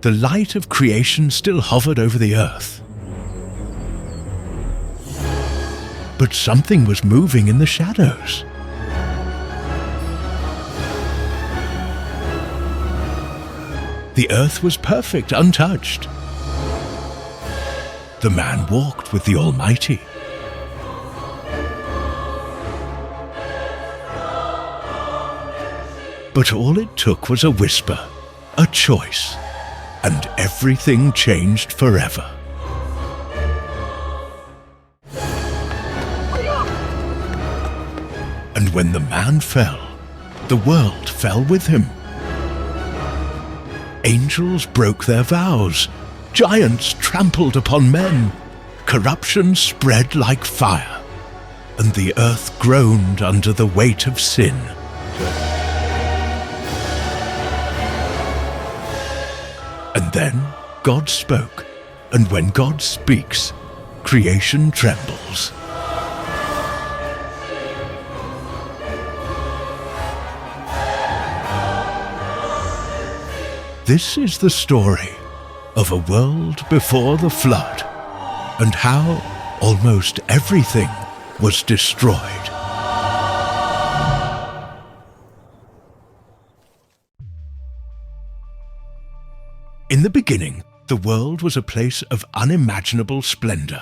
the light of creation still hovered over the earth. But something was moving in the shadows. The earth was perfect, untouched. The man walked with the Almighty. But all it took was a whisper, a choice, and everything changed forever. And when the man fell, the world fell with him. Angels broke their vows, giants trampled upon men, corruption spread like fire, and the earth groaned under the weight of sin. And then God spoke, and when God speaks, creation trembles. This is the story of a world before the flood, and how almost everything was destroyed. In the beginning, the world was a place of unimaginable splendor.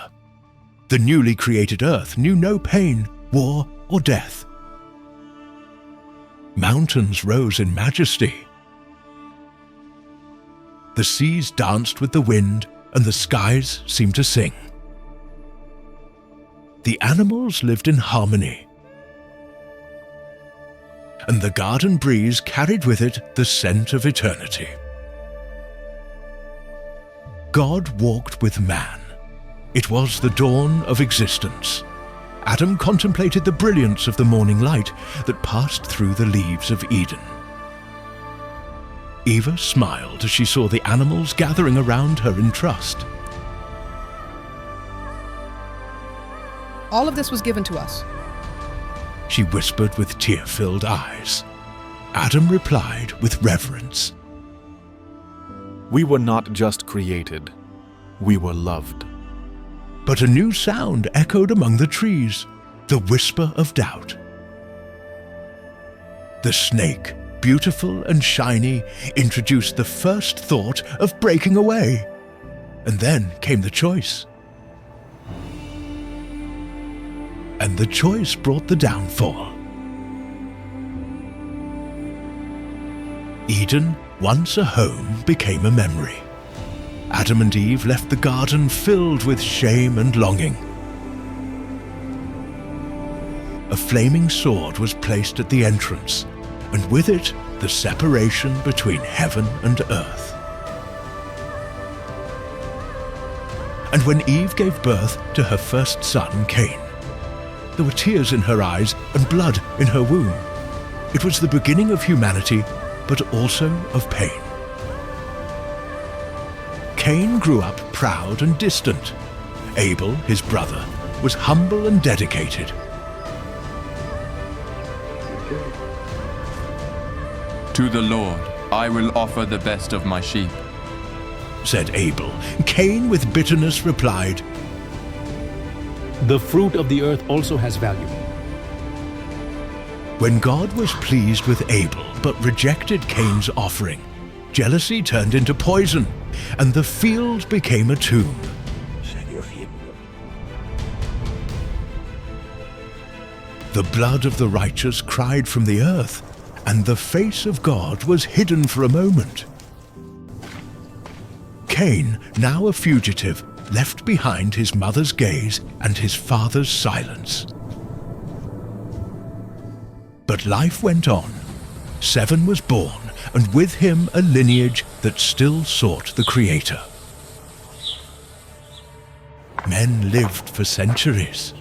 The newly created earth knew no pain, war, or death. Mountains rose in majesty. The seas danced with the wind, and the skies seemed to sing. The animals lived in harmony, and the garden breeze carried with it the scent of eternity. God walked with man. It was the dawn of existence. Adam contemplated the brilliance of the morning light that passed through the leaves of Eden. Eva smiled as she saw the animals gathering around her in trust. All of this was given to us, she whispered with tear-filled eyes. Adam replied with reverence. We were not just created, we were loved. But a new sound echoed among the trees, the whisper of doubt. The snake, beautiful and shiny, introduced the first thought of breaking away. And then came the choice. And the choice brought the downfall. Eden, once a home, became a memory. Adam and Eve left the garden filled with shame and longing. A flaming sword was placed at the entrance, and with it, the separation between heaven and earth. And when Eve gave birth to her first son, Cain, there were tears in her eyes and blood in her womb. It was the beginning of humanity, but also of pain. Cain grew up proud and distant. Abel, his brother, was humble and dedicated. To the Lord, I will offer the best of my sheep, said Abel. Cain with bitterness replied, The fruit of the earth also has value. When God was pleased with Abel but rejected Cain's offering, jealousy turned into poison, and the field became a tomb. The blood of the righteous cried from the earth, and the face of God was hidden for a moment. Cain, now a fugitive, left behind his mother's gaze and his father's silence. But life went on. Seven was born, and with him a lineage that still sought the Creator. Men lived for centuries.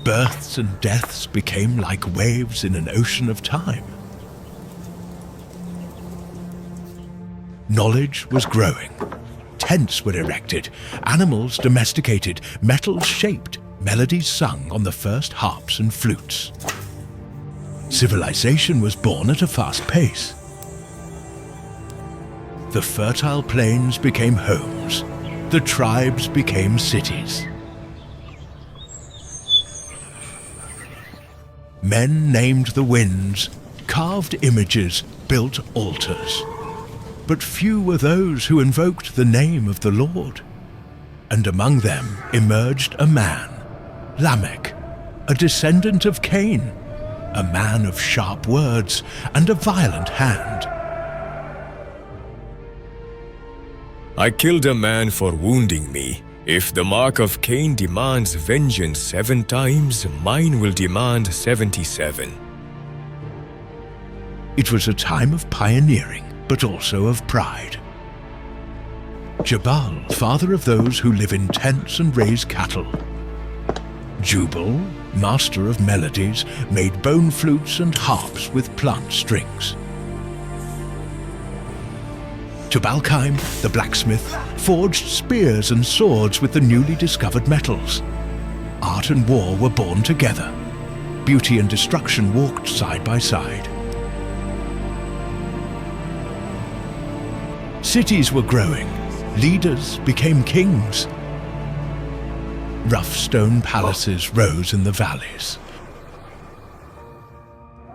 Births and deaths became like waves in an ocean of time. Knowledge was growing. Tents were erected, animals domesticated, metals shaped, melodies sung on the first harps and flutes. Civilization was born at a fast pace. The fertile plains became homes. The tribes became cities. Men named the winds, carved images, built altars. But few were those who invoked the name of the Lord. And among them emerged a man, Lamech, a descendant of Cain, a man of sharp words and a violent hand. I killed a man for wounding me. If the mark of Cain demands vengeance 7 times, mine will demand 77. It was a time of pioneering, but also of pride. Jabal, father of those who live in tents and raise cattle. Jubal, master of melodies, made bone flutes and harps with plant strings. Tubal-Cain, the blacksmith, forged spears and swords with the newly discovered metals. Art and war were born together. Beauty and destruction walked side by side. Cities were growing. Leaders became kings. Rough stone palaces rose in the valleys.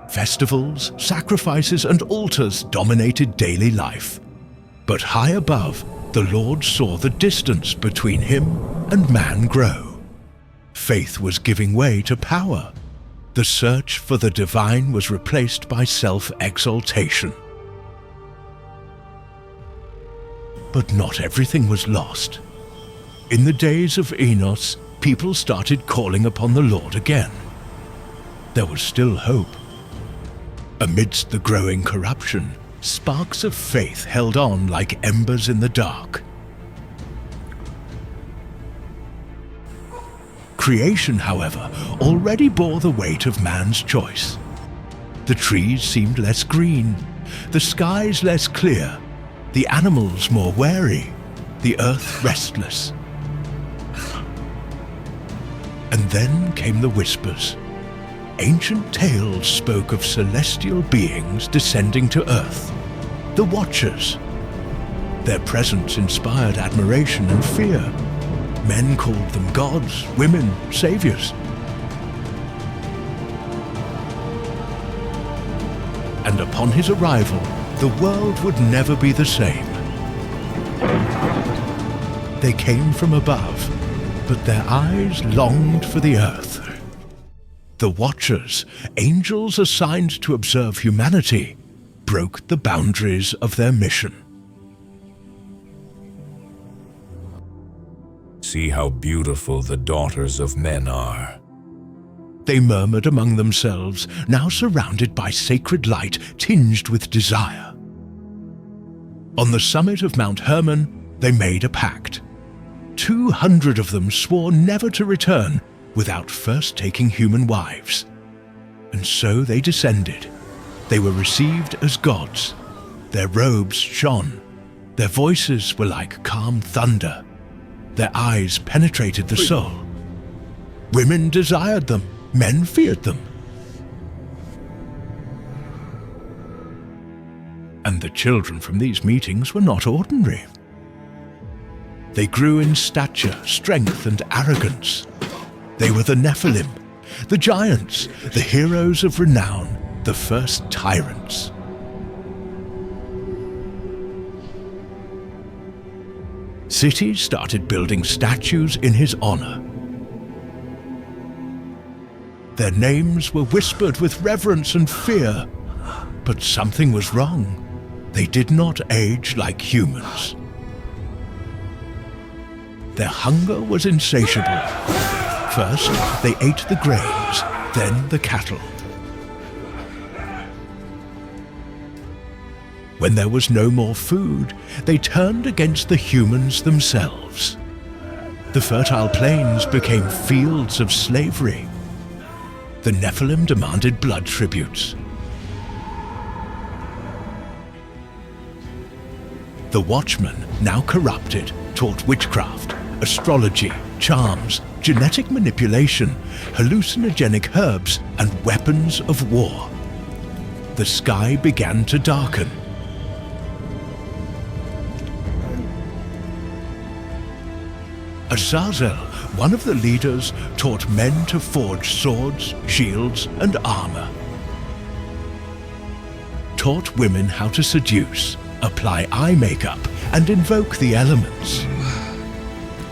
Festivals, sacrifices, and altars dominated daily life. But high above, the Lord saw the distance between him and man grow. Faith was giving way to power. The search for the divine was replaced by self-exaltation. But not everything was lost. In the days of Enoch, people started calling upon the Lord again. There was still hope. Amidst the growing corruption, sparks of faith held on like embers in the dark. Creation, however, already bore the weight of man's choice. The trees seemed less green, the skies less clear, the animals more wary, the earth restless. And then came the whispers. Ancient tales spoke of celestial beings descending to earth, the Watchers. Their presence inspired admiration and fear. Men called them gods, women, saviors. And upon his arrival, the world would never be the same. They came from above, but their eyes longed for the earth. The Watchers, angels assigned to observe humanity, broke the boundaries of their mission. See how beautiful the daughters of men are. They murmured among themselves, now surrounded by sacred light tinged with desire. On the summit of Mount Hermon, they made a pact. 200 of them swore never to return without first taking human wives. And so they descended. They were received as gods. Their robes shone. Their voices were like calm thunder. Their eyes penetrated the soul. Women desired them. Men feared them. And the children from these meetings were not ordinary. They grew in stature, strength, and arrogance. They were the Nephilim, the giants, the heroes of renown, the first tyrants. Cities started building statues in his honor. Their names were whispered with reverence and fear, but something was wrong. They did not age like humans. Their hunger was insatiable. First, they ate the grains, then the cattle. When there was no more food, they turned against the humans themselves. The fertile plains became fields of slavery. The Nephilim demanded blood tributes. The Watchmen, now corrupted, taught witchcraft, astrology, charms, genetic manipulation, hallucinogenic herbs, and weapons of war. The sky began to darken. Azazel, one of the leaders, taught men to forge swords, shields, and armor. Taught women how to seduce, apply eye makeup, and invoke the elements.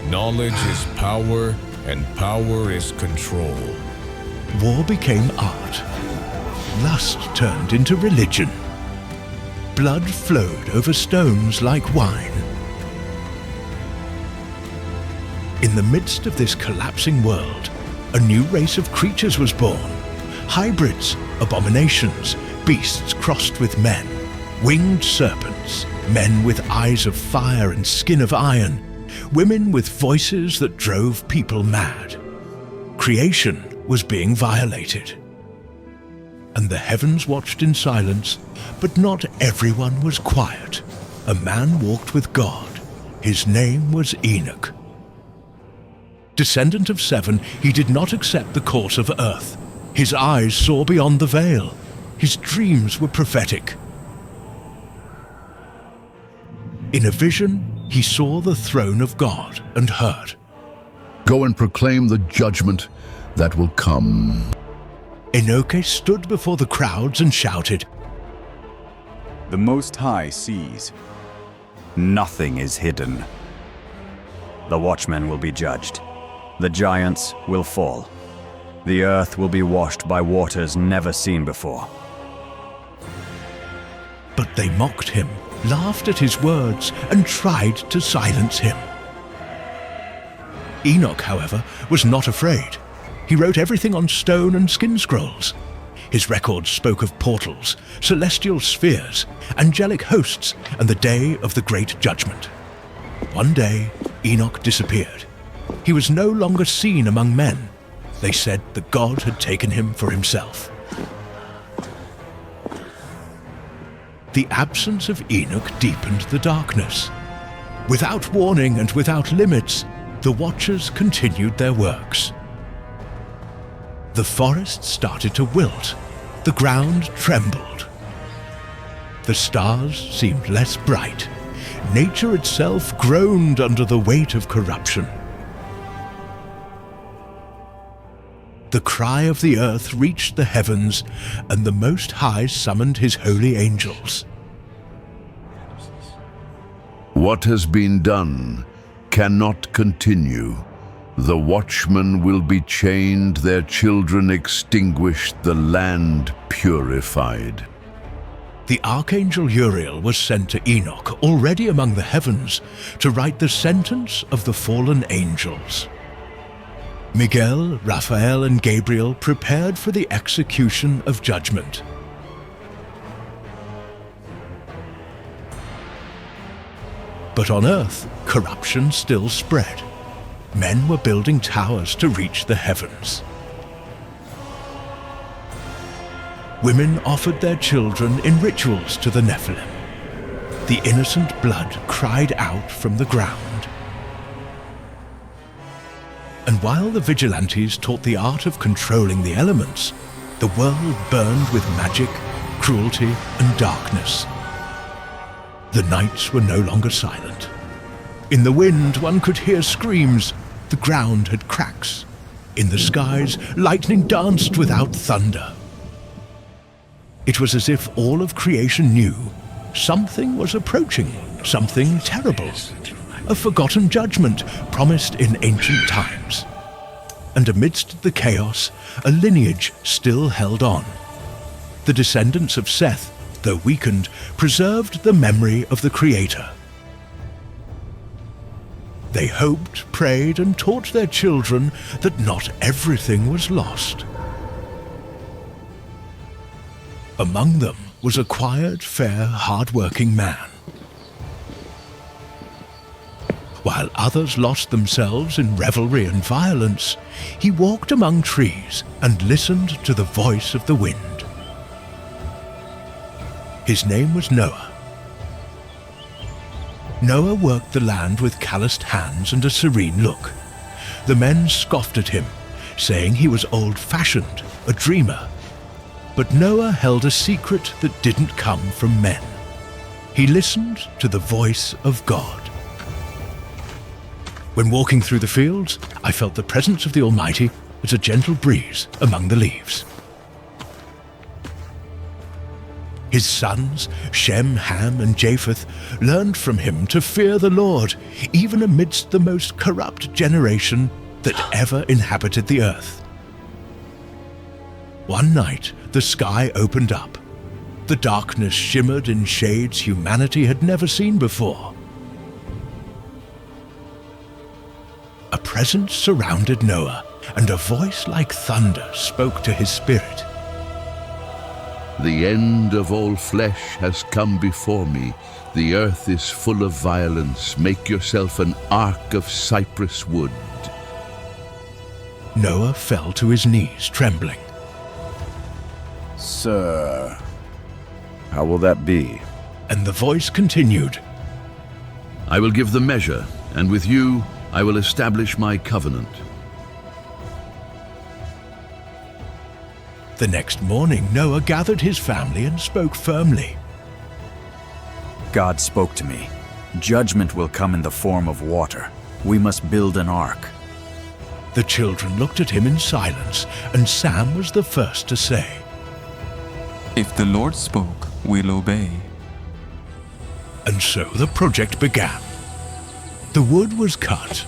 Knowledge is power, and power is control. War became art. Lust turned into religion. Blood flowed over stones like wine. In the midst of this collapsing world, a new race of creatures was born. Hybrids, abominations, beasts crossed with men, winged serpents, men with eyes of fire and skin of iron, women with voices that drove people mad. Creation was being violated. And the heavens watched in silence, but not everyone was quiet. A man walked with God. His name was Enoch. Descendant of 7, he did not accept the course of earth. His eyes saw beyond the veil. His dreams were prophetic. In a vision, he saw the throne of God and heard, "Go and proclaim the judgment that will come." Enoch stood before the crowds and shouted, The Most High sees. Nothing is hidden. The watchmen will be judged. The giants will fall. The earth will be washed by waters never seen before. But they mocked him, laughed at his words, and tried to silence him. Enoch, however, was not afraid. He wrote everything on stone and skin scrolls. His records spoke of portals, celestial spheres, angelic hosts, and the day of the great judgment. One day, Enoch disappeared. He was no longer seen among men. They said that God had taken him for himself. The absence of Enoch deepened the darkness. Without warning and without limits, the Watchers continued their works. The forest started to wilt. The ground trembled. The stars seemed less bright. Nature itself groaned under the weight of corruption. The cry of the earth reached the heavens, and the Most High summoned his holy angels. What has been done cannot continue. The watchmen will be chained, their children extinguished, the land purified. The archangel Uriel was sent to Enoch, already among the heavens, to write the sentence of the fallen angels. Miguel, Raphael, and Gabriel prepared for the execution of judgment. But on earth, corruption still spread. Men were building towers to reach the heavens. Women offered their children in rituals to the Nephilim. The innocent blood cried out from the ground. And while the vigilantes taught the art of controlling the elements, the world burned with magic, cruelty, and darkness. The nights were no longer silent. In the wind, one could hear screams. The ground had cracks. In the skies, lightning danced without thunder. It was as if all of creation knew something was approaching, something terrible, a forgotten judgment promised in ancient times. And amidst the chaos, a lineage still held on. The descendants of Seth, though weakened, preserved the memory of the Creator. They hoped, prayed, and taught their children that not everything was lost. Among them was a quiet, fair, hard-working man. While others lost themselves in revelry and violence, he walked among trees and listened to the voice of the wind. His name was Noah. Noah worked the land with calloused hands and a serene look. The men scoffed at him, saying he was old-fashioned, a dreamer. But Noah held a secret that didn't come from men. He listened to the voice of God. When walking through the fields, I felt the presence of the Almighty as a gentle breeze among the leaves. His sons, Shem, Ham, and Japheth, learned from him to fear the Lord, even amidst the most corrupt generation that ever inhabited the earth. One night, the sky opened up. The darkness shimmered in shades humanity had never seen before. A presence surrounded Noah, and a voice like thunder spoke to his spirit. The end of all flesh has come before me. The earth is full of violence. Make yourself an ark of cypress wood. Noah fell to his knees, trembling. Sir, how will that be? And the voice continued, I will give the measure, and with you I will establish my covenant. The next morning, Noah gathered his family and spoke firmly. God spoke to me. Judgment will come in the form of water. We must build an ark. The children looked at him in silence, and Sam was the first to say, If the Lord spoke, we'll obey. And so the project began. The wood was cut.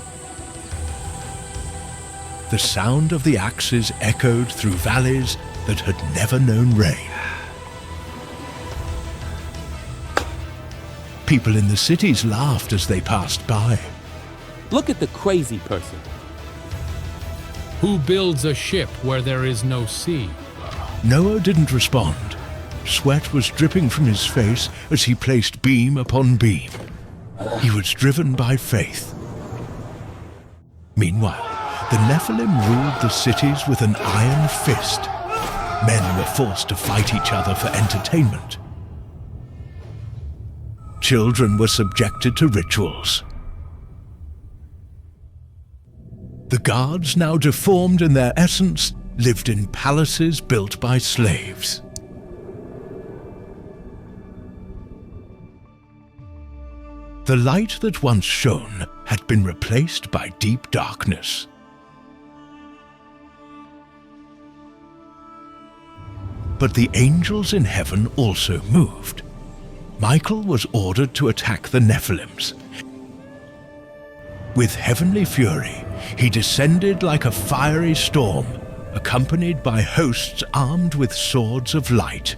The sound of the axes echoed through valleys that had never known rain. People in the cities laughed as they passed by. Look at the crazy person. Who builds a ship where there is no sea? Noah didn't respond. Sweat was dripping from his face as he placed beam upon beam. He was driven by faith. Meanwhile, the Nephilim ruled the cities with an iron fist. Men were forced to fight each other for entertainment. Children were subjected to rituals. The gods, now deformed in their essence, lived in palaces built by slaves. The light that once shone had been replaced by deep darkness. But the angels in heaven also moved. Michael was ordered to attack the Nephilims. With heavenly fury, he descended like a fiery storm, accompanied by hosts armed with swords of light.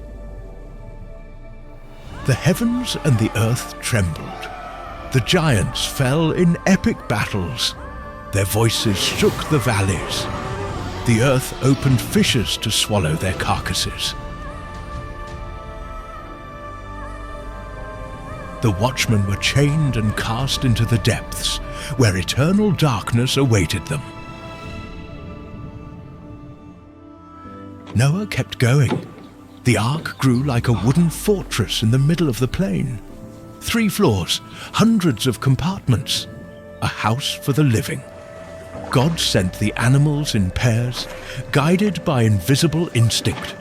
The heavens and the earth trembled. The giants fell in epic battles. Their voices shook the valleys. The earth opened fissures to swallow their carcasses. The watchmen were chained and cast into the depths, where eternal darkness awaited them. Noah kept going. The ark grew like a wooden fortress in the middle of the plain. 3 floors, hundreds of compartments, a house for the living. God sent the animals in pairs, guided by invisible instinct.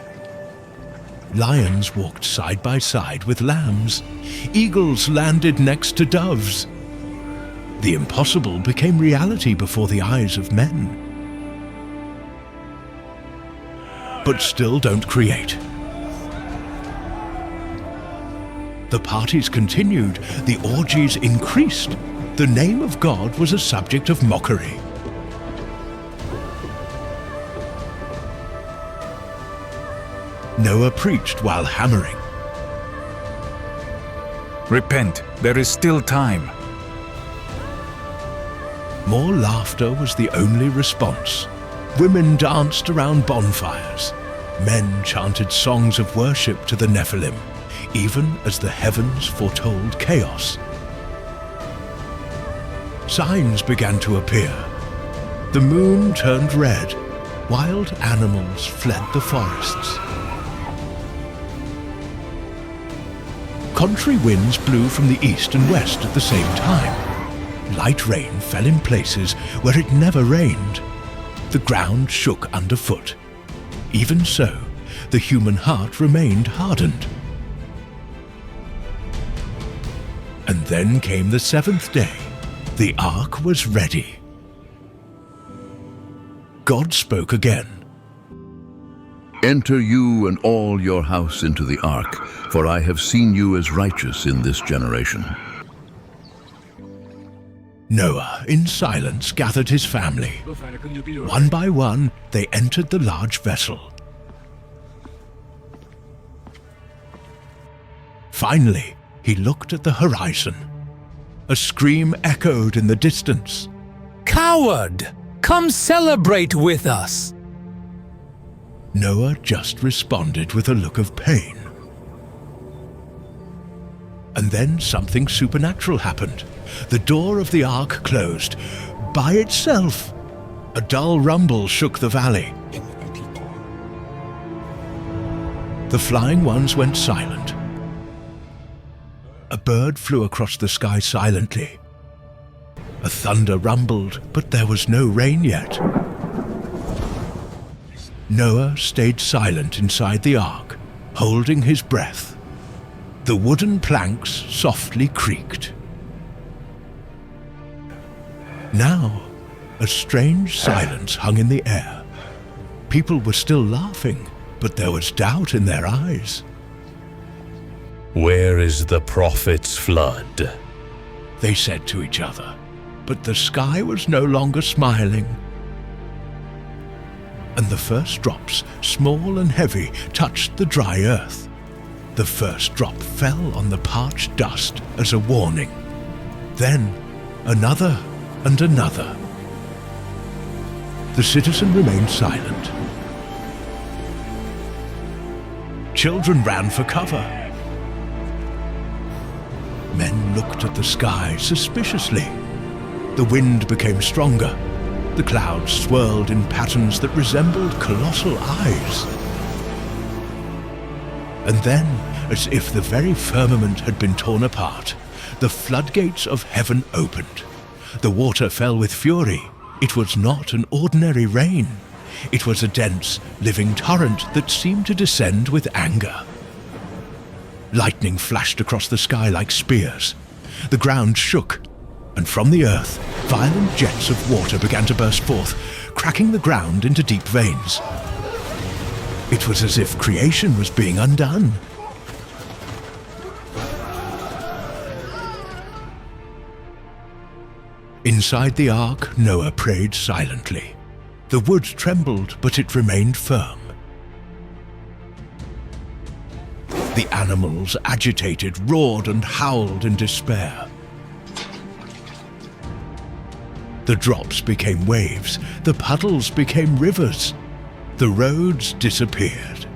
Lions walked side by side with lambs. Eagles landed next to doves. The impossible became reality before the eyes of men. But still don't create. The parties continued, the orgies increased. The name of God was a subject of mockery. Noah preached while hammering. Repent, there is still time. More laughter was the only response. Women danced around bonfires. Men chanted songs of worship to the Nephilim, even as the heavens foretold chaos. Signs began to appear. The moon turned red. Wild animals fled the forests. Contrary winds blew from the east and west at the same time. Light rain fell in places where it never rained. The ground shook underfoot. Even so, the human heart remained hardened. And then came the 7th day. The ark was ready. God spoke again. Enter you and all your house into the ark, for I have seen you as righteous in this generation. Noah, in silence, gathered his family. One by one, they entered the large vessel. Finally, he looked at the horizon. A scream echoed in the distance. Coward! Come celebrate with us! Noah just responded with a look of pain. And then something supernatural happened. The door of the ark closed by itself. A dull rumble shook the valley. The flying ones went silent. A bird flew across the sky silently. A thunder rumbled, but there was no rain yet. Noah stayed silent inside the ark, holding his breath. The wooden planks softly creaked. Now, a strange silence hung in the air. People were still laughing, but there was doubt in their eyes. Where is the prophet's flood? They said to each other, but the sky was no longer smiling. And the first drops, small and heavy, touched the dry earth. The first drop fell on the parched dust as a warning. Then another and another. The citizen remained silent. Children ran for cover. Men looked at the sky suspiciously. The wind became stronger. The clouds swirled in patterns that resembled colossal eyes. And then, as if the very firmament had been torn apart, the floodgates of heaven opened. The water fell with fury. It was not an ordinary rain. It was a dense, living torrent that seemed to descend with anger. Lightning flashed across the sky like spears. The ground shook, and from the earth, violent jets of water began to burst forth, cracking the ground into deep veins. It was as if creation was being undone. Inside the ark, Noah prayed silently. The wood trembled, but it remained firm. The animals, agitated, roared and howled in despair. The drops became waves, the puddles became rivers, the roads disappeared.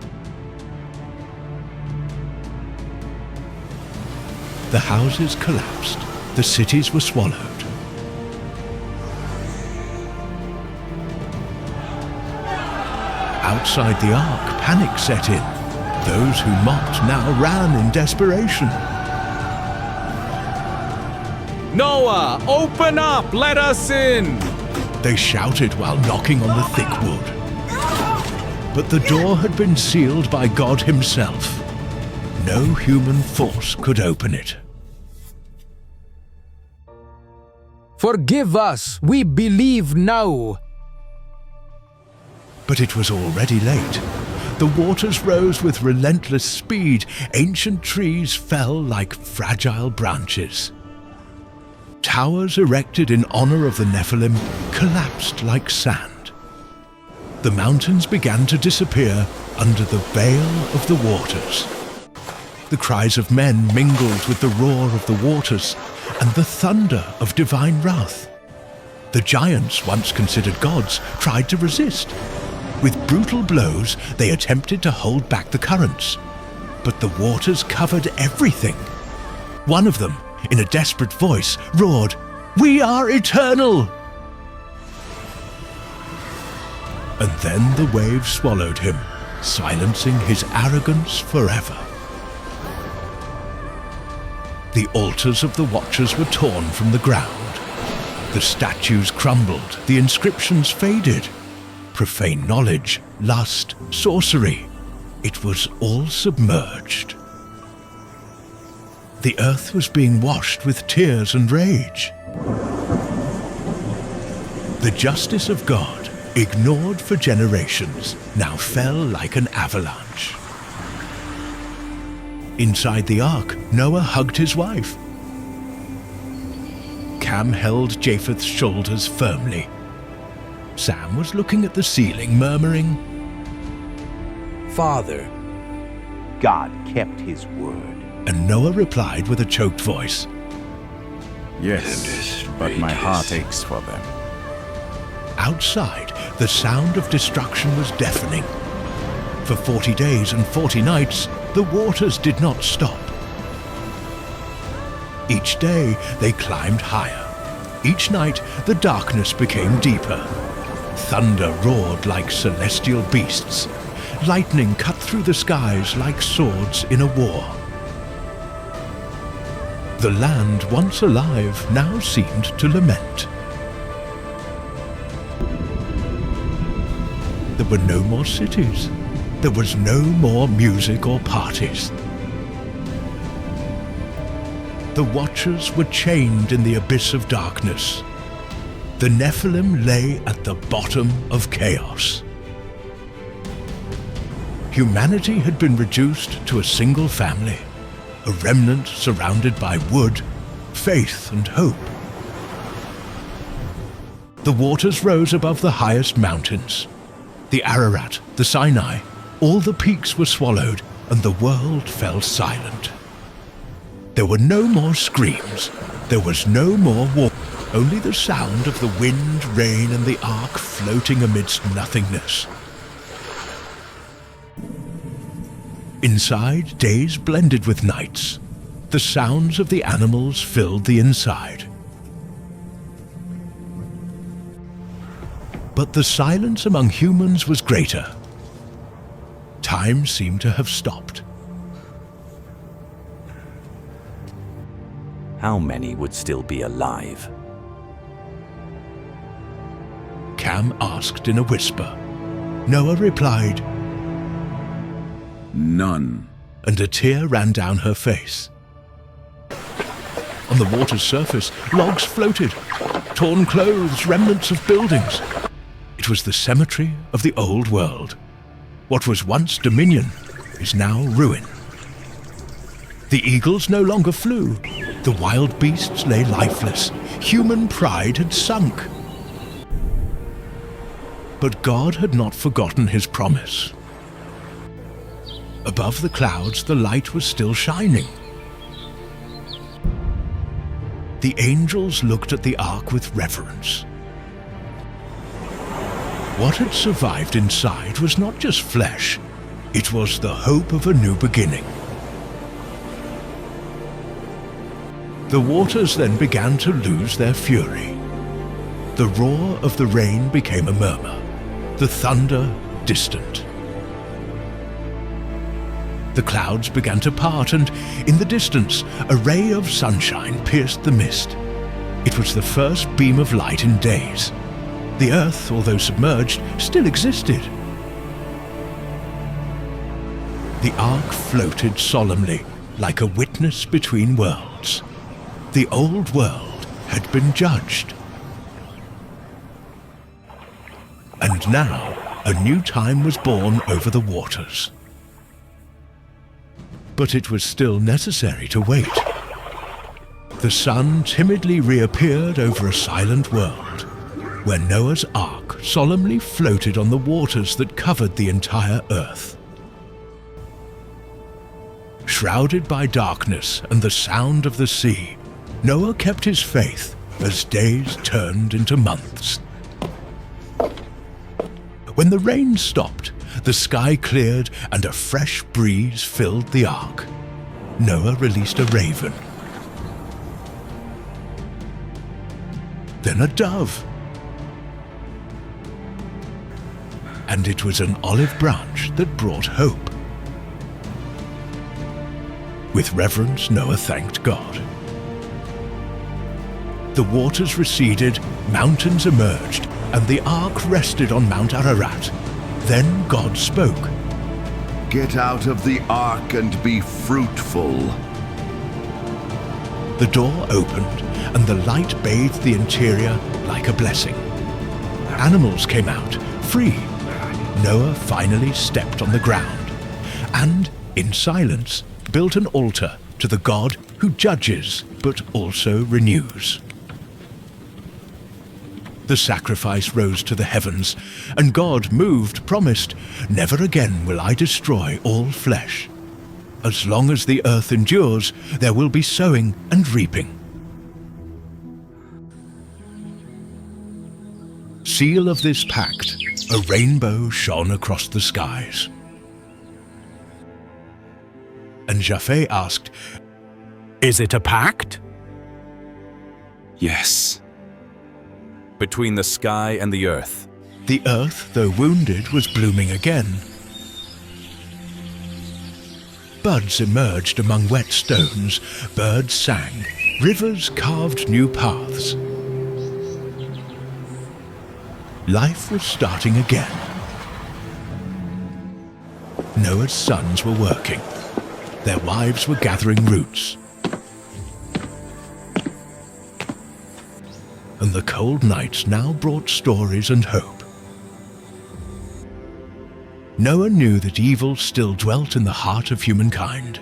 The houses collapsed, the cities were swallowed. Outside the ark, panic set in. Those who mocked now ran in desperation. Noah, open up! Let us in! They shouted while knocking on the thick wood. But the door had been sealed by God himself. No human force could open it. Forgive us, we believe now. But it was already late. The waters rose with relentless speed. Ancient trees fell like fragile branches. Towers erected in honor of the Nephilim collapsed like sand. The mountains began to disappear under the veil of the waters. The cries of men mingled with the roar of the waters and the thunder of divine wrath. The giants, once considered gods, tried to resist. With brutal blows, they attempted to hold back the currents. But the waters covered everything. One of them, in a desperate voice, roared, "We are eternal!" And then the waves swallowed him, silencing his arrogance forever. The altars of the Watchers were torn from the ground. The statues crumbled, the inscriptions faded. Profane knowledge, lust, sorcery, it was all submerged. The earth was being washed with tears and rage. The justice of God, ignored for generations, now fell like an avalanche. Inside the ark, Noah hugged his wife. Cam held Japheth's shoulders firmly. Sam was looking at the ceiling, murmuring, Father, God kept his word. And Noah replied with a choked voice, Yes, but my heart aches for them. Outside, the sound of destruction was deafening. For 40 days and 40 nights, the waters did not stop. Each day, they climbed higher. Each night, the darkness became deeper. Thunder roared like celestial beasts. Lightning cut through the skies like swords in a war. The land, once alive, now seemed to lament. There were no more cities. There was no more music or parties. The Watchers were chained in the abyss of darkness. The Nephilim lay at the bottom of chaos. Humanity had been reduced to a single family, a remnant surrounded by wood, faith, and hope. The waters rose above the highest mountains. The Ararat, the Sinai, all the peaks were swallowed, and the world fell silent. There were no more screams. There was no more war. Only the sound of the wind, rain, and the ark floating amidst nothingness. Inside, days blended with nights. The sounds of the animals filled the inside. But the silence among humans was greater. Time seemed to have stopped. How many would still be alive? Cam asked in a whisper. Noah replied, None. And a tear ran down her face. On the water's surface, logs floated, torn clothes, remnants of buildings. It was the cemetery of the old world. What was once dominion is now ruin. The eagles no longer flew. The wild beasts lay lifeless. Human pride had sunk. But God had not forgotten his promise. Above the clouds, the light was still shining. The angels looked at the ark with reverence. What had survived inside was not just flesh, it was the hope of a new beginning. The waters then began to lose their fury. The roar of the rain became a murmur, the thunder distant. The clouds began to part, and in the distance, a ray of sunshine pierced the mist. It was the first beam of light in days. The earth, although submerged, still existed. The ark floated solemnly, like a witness between worlds. The old world had been judged. And now, a new time was born over the waters. But it was still necessary to wait. The sun timidly reappeared over a silent world, where Noah's ark solemnly floated on the waters that covered the entire earth. Shrouded by darkness and the sound of the sea, Noah kept his faith as days turned into months. When the rain stopped, the sky cleared and a fresh breeze filled the ark. Noah released a raven. Then a dove. And it was an olive branch that brought hope. With reverence, Noah thanked God. The waters receded, mountains emerged, and the ark rested on Mount Ararat. Then God spoke. Get out of the ark and be fruitful. The door opened, and the light bathed the interior like a blessing. Animals came out, free. Noah finally stepped on the ground and, in silence, built an altar to the God who judges but also renews. The sacrifice rose to the heavens, and God, moved, promised, "Never again will I destroy all flesh. As long as the earth endures, there will be sowing and reaping." Seal of this pact, a rainbow shone across the skies. And Japhet asked, "Is it a pact?" Yes. Between the sky and the earth. The earth, though wounded, was blooming again. Buds emerged among wet stones, birds sang, rivers carved new paths. Life was starting again. Noah's sons were working. Their wives were gathering roots. And the cold nights now brought stories and hope. Noah knew that evil still dwelt in the heart of humankind,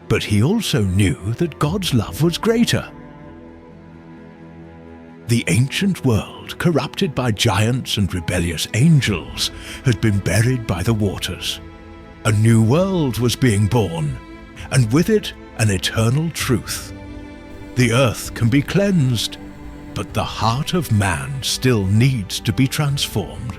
but he also knew that God's love was greater. The ancient world, corrupted by giants and rebellious angels, had been buried by the waters. A new world was being born, and with it an eternal truth. The earth can be cleansed, but the heart of man still needs to be transformed.